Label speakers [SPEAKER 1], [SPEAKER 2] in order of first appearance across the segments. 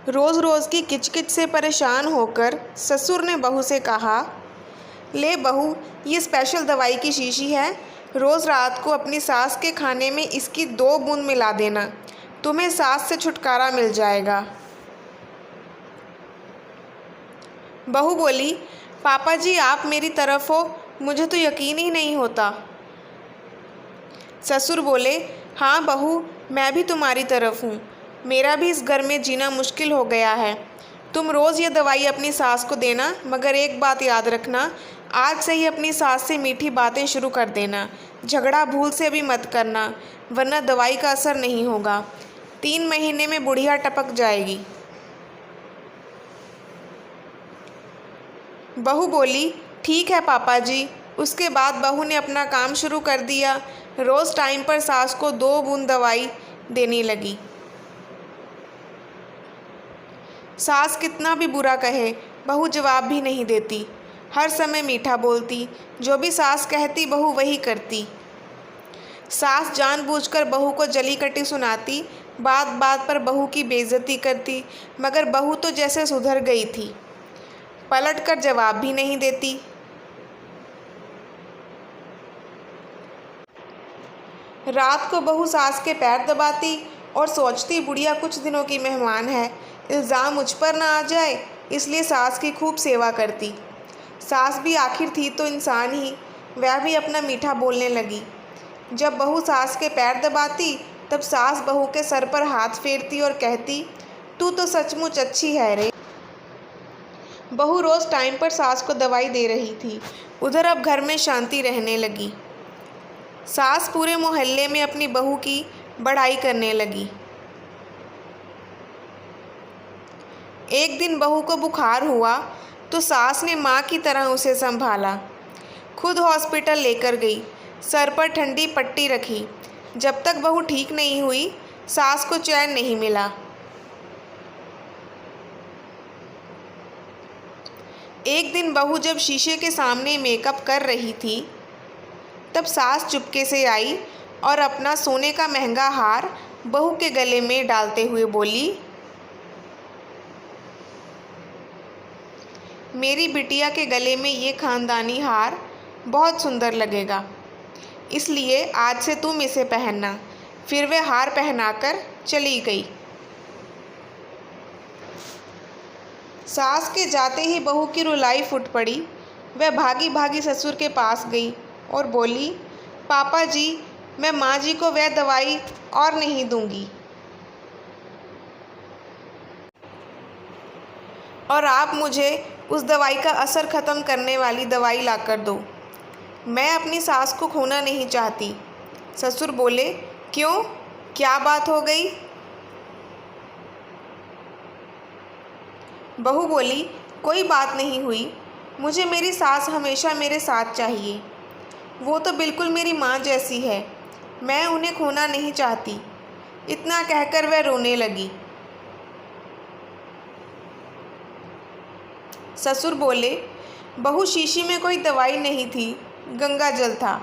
[SPEAKER 1] रोज़ रोज़ की किचकिच से परेशान होकर ससुर ने बहू से कहा, ले बहू, ये स्पेशल दवाई की शीशी है। रोज़ रात को अपनी सास के खाने में इसकी 2 बूंद मिला देना, तुम्हें सास से छुटकारा मिल जाएगा। बहू बोली, पापा जी आप मेरी तरफ हो, मुझे तो यकीन ही नहीं होता। ससुर बोले, हाँ बहू, मैं भी तुम्हारी तरफ हूँ। मेरा भी इस घर में जीना मुश्किल हो गया है। तुम रोज़ ये दवाई अपनी सास को देना, मगर एक बात याद रखना, आज से ही अपनी सास से मीठी बातें शुरू कर देना। झगड़ा भूल से भी मत करना, वरना दवाई का असर नहीं होगा। 3 महीने में बुढ़िया टपक जाएगी। बहू बोली, ठीक है पापा जी। उसके बाद बहू ने अपना काम शुरू कर दिया। रोज़ टाइम पर सास को 2 बूंद दवाई देने लगी। सास कितना भी बुरा कहे, बहू जवाब भी नहीं देती। हर समय मीठा बोलती, जो भी सास कहती बहू वही करती। सास जानबूझकर बहू को जली कटी सुनाती, बात बात पर बहू की बेइज्जती करती, मगर बहू तो जैसे सुधर गई थी, पलटकर जवाब भी नहीं देती। रात को बहू सास के पैर दबाती और सोचती बुढ़िया कुछ दिनों की मेहमान है, इल्ज़ाम मुझ पर ना आ जाए, इसलिए सास की खूब सेवा करती। सास भी आखिर थी तो इंसान ही, वह भी अपना मीठा बोलने लगी। जब बहू सास के पैर दबाती तब सास बहू के सर पर हाथ फेरती और कहती, तू तो सचमुच अच्छी है रे। बहू रोज़ टाइम पर सास को दवाई दे रही थी। उधर अब घर में शांति रहने लगी। सास पूरे मोहल्ले में अपनी बहू की बड़ाई करने लगी। एक दिन बहू को बुखार हुआ तो सास ने माँ की तरह उसे संभाला। खुद हॉस्पिटल लेकर गई, सर पर ठंडी पट्टी रखी। जब तक बहू ठीक नहीं हुई, सास को चैन नहीं मिला। एक दिन बहू जब शीशे के सामने मेकअप कर रही थी, तब सास चुपके से आई और अपना सोने का महंगा हार बहू के गले में डालते हुए बोली, मेरी बिटिया के गले में ये खानदानी हार बहुत सुंदर लगेगा, इसलिए आज से तुम इसे पहनना। फिर वह हार पहनाकर चली गई। सास के जाते ही बहू की रुलाई फूट पड़ी। वह भागी भागी ससुर के पास गई और बोली, पापा जी, मैं माँ जी को वह दवाई और नहीं दूंगी, और आप मुझे उस दवाई का असर ख़त्म करने वाली दवाई लाकर दो। मैं अपनी सास को खोना नहीं चाहती। ससुर बोले, क्यों, क्या बात हो गई? बहू बोली, कोई बात नहीं हुई, मुझे मेरी सास हमेशा मेरे साथ चाहिए। वो तो बिल्कुल मेरी माँ जैसी है, मैं उन्हें खोना नहीं चाहती। इतना कहकर वह रोने लगी। ससुर बोले, बहू, शीशी में कोई दवाई नहीं थी, गंगा जल था।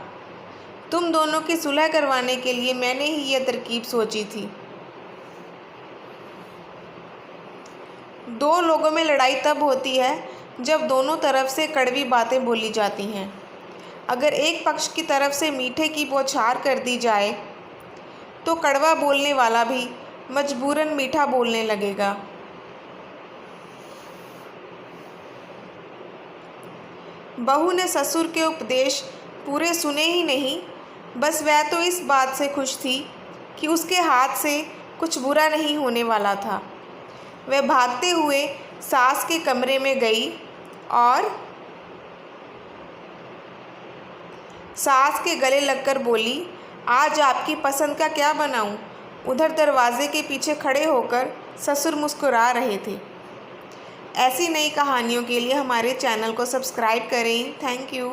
[SPEAKER 1] तुम दोनों की सुलह करवाने के लिए मैंने ही यह तरकीब सोची थी। 2 लोगों में लड़ाई तब होती है जब दोनों तरफ से कड़वी बातें बोली जाती हैं। अगर एक पक्ष की तरफ से मीठे की बौछार कर दी जाए तो कड़वा बोलने वाला भी मजबूरन मीठा बोलने लगेगा। बहू ने ससुर के उपदेश पूरे सुने ही नहीं, बस वह तो इस बात से खुश थी कि उसके हाथ से कुछ बुरा नहीं होने वाला था। वह भागते हुए सास के कमरे में गई और सास के गले लगकर बोली, आज आपकी पसंद का क्या बनाऊं? उधर दरवाजे के पीछे खड़े होकर ससुर मुस्कुरा रहे थे। ऐसी नई कहानियों के लिए हमारे चैनल को सब्सक्राइब करें। Thank you.